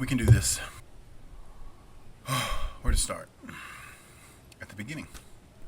We can do this. Where to start? At the beginning.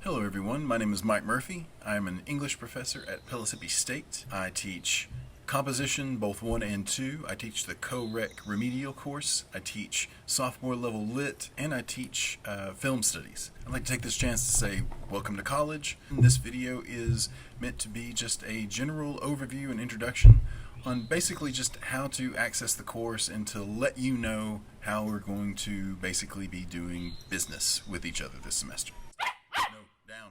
Hello everyone, my name is Mike Murphy. I am an English professor at Mississippi State. I teach composition, both 1 and 2. I teach the co-rec remedial course. I teach sophomore level lit, and I teach film studies. I'd like to take this chance to say welcome to college. This video is meant to be just a general overview and introduction on basically just how to access the course and to let you know how we're going to basically be doing business with each other this semester. No, down.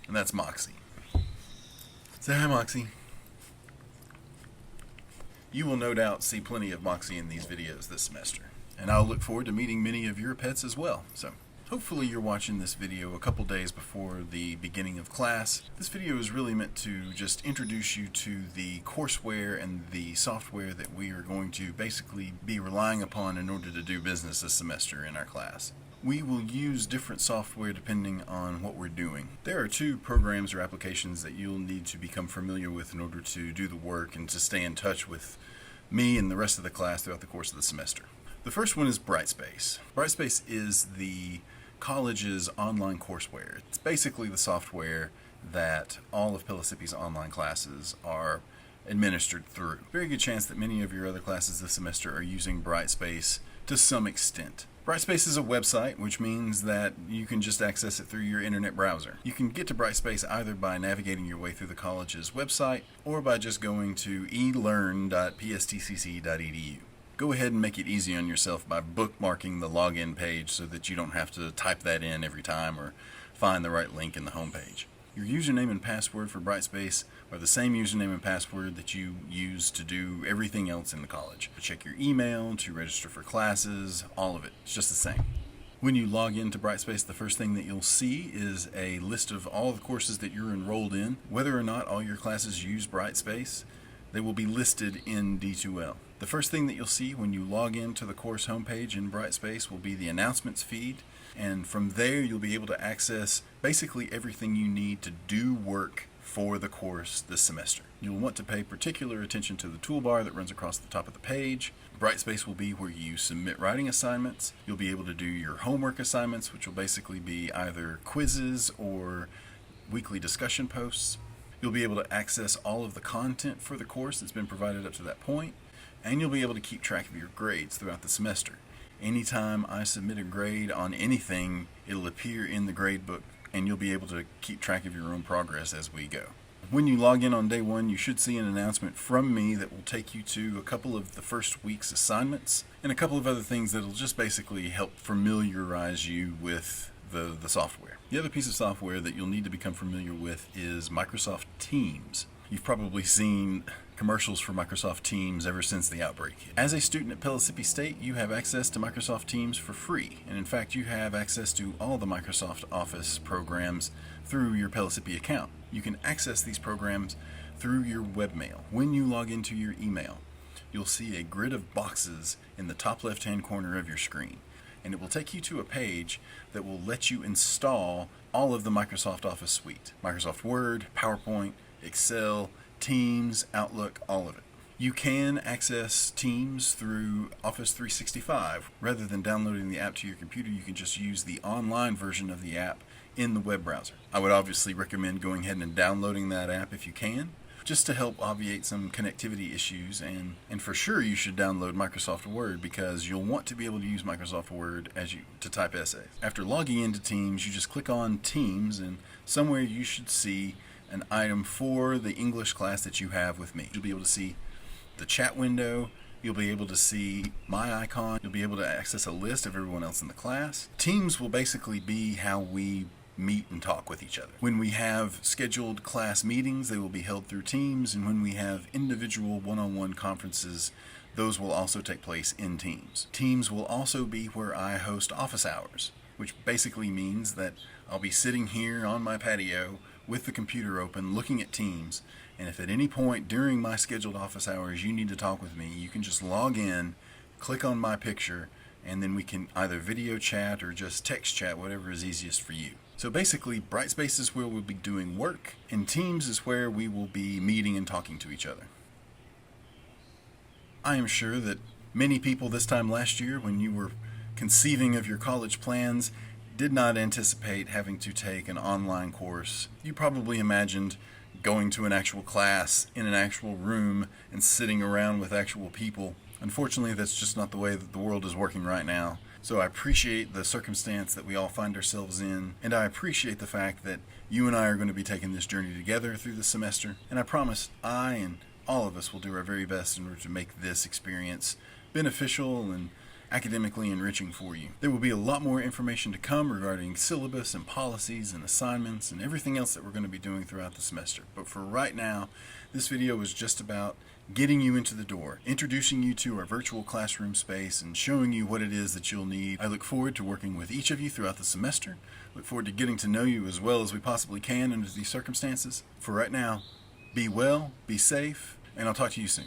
And that's Moxie. Say hi, Moxie. You will no doubt see plenty of Moxie in these videos this semester, and I'll look forward to meeting many of your pets as well. So hopefully you're watching this video a couple days before the beginning of class. This video is really meant to just introduce you to the courseware and the software that we are going to basically be relying upon in order to do business this semester in our class. We will use different software depending on what we're doing. There are 2 programs or applications that you'll need to become familiar with in order to do the work and to stay in touch with me and the rest of the class throughout the course of the semester. The first one is Brightspace. Brightspace is the college's online courseware. It's basically the software that all of Mississippi's online classes are administered through. Very good chance that many of your other classes this semester are using Brightspace to some extent. Brightspace is a website, which means that you can just access it through your internet browser. You can get to Brightspace either by navigating your way through the college's website or by just going to elearn.pstcc.edu. Go ahead and make it easy on yourself by bookmarking the login page so that you don't have to type that in every time or find the right link in the home page. Your username and password for Brightspace are the same username and password that you use to do everything else in the college. Check your email, to register for classes, all of it. It's just the same. When you log into Brightspace, the first thing that you'll see is a list of all the courses that you're enrolled in. Whether or not all your classes use Brightspace, they will be listed in D2L. The first thing that you'll see when you log into the course homepage in Brightspace will be the announcements feed, and from there you'll be able to access basically everything you need to do work for the course this semester. You'll want to pay particular attention to the toolbar that runs across the top of the page. Brightspace will be where you submit writing assignments. You'll be able to do your homework assignments, which will basically be either quizzes or weekly discussion posts. You'll be able to access all of the content for the course that's been provided up to that point, and you'll be able to keep track of your grades throughout the semester. Anytime I submit a grade on anything, it'll appear in the grade book, and you'll be able to keep track of your own progress as we go. When you log in on day 1, you should see an announcement from me that will take you to a couple of the first week's assignments and a couple of other things that'll just basically help familiarize you with the software. The other piece of software that you'll need to become familiar with is Microsoft Teams. You've probably seen commercials for Microsoft Teams ever since the outbreak. As a student at Mississippi State, you have access to Microsoft Teams for free. And in fact, you have access to all the Microsoft Office programs through your Mississippi account. You can access these programs through your webmail. When you log into your email, you'll see a grid of boxes in the top left-hand corner of your screen. And it will take you to a page that will let you install all of the Microsoft Office suite. Microsoft Word, PowerPoint, Excel, Teams, Outlook, all of it. You can access Teams through Office 365. Rather than downloading the app to your computer, you can just use the online version of the app in the web browser. I would obviously recommend going ahead and downloading that app if you can, just to help obviate some connectivity issues, and for sure you should download Microsoft Word because you'll want to be able to use Microsoft Word to type essays. After logging into Teams, you just click on Teams, and somewhere you should see an item for the English class that you have with me. You'll be able to see the chat window, you'll be able to see my icon, you'll be able to access a list of everyone else in the class. Teams will basically be how we meet and talk with each other. When we have scheduled class meetings, they will be held through Teams, and when we have individual one-on-one conferences, those will also take place in Teams. Teams will also be where I host office hours, which basically means that I'll be sitting here on my patio with the computer open looking at Teams, and if at any point during my scheduled office hours you need to talk with me, you can just log in, click on my picture, and then we can either video chat or just text chat, whatever is easiest for you. So basically, Brightspace is where we'll be doing work, and Teams is where we will be meeting and talking to each other. I am sure that Many people this time last year, when you were conceiving of your college plans, did not anticipate having to take an online course. You probably imagined going to an actual class in an actual room and sitting around with actual people. Unfortunately, that's just not the way that the world is working right now. So I appreciate the circumstance that we all find ourselves in, and I appreciate the fact that you and I are going to be taking this journey together through the semester, and I promise I and all of us will do our very best in order to make this experience beneficial and academically enriching for you. There will be a lot more information to come regarding syllabus and policies and assignments and everything else that we're going to be doing throughout the semester. But for right now, this video is just about getting you into the door, introducing you to our virtual classroom space, and showing you what it is that you'll need. I look forward to working with each of you throughout the semester. Look forward to getting to know you as well as we possibly can under these circumstances. For right now, be well, be safe, and I'll talk to you soon.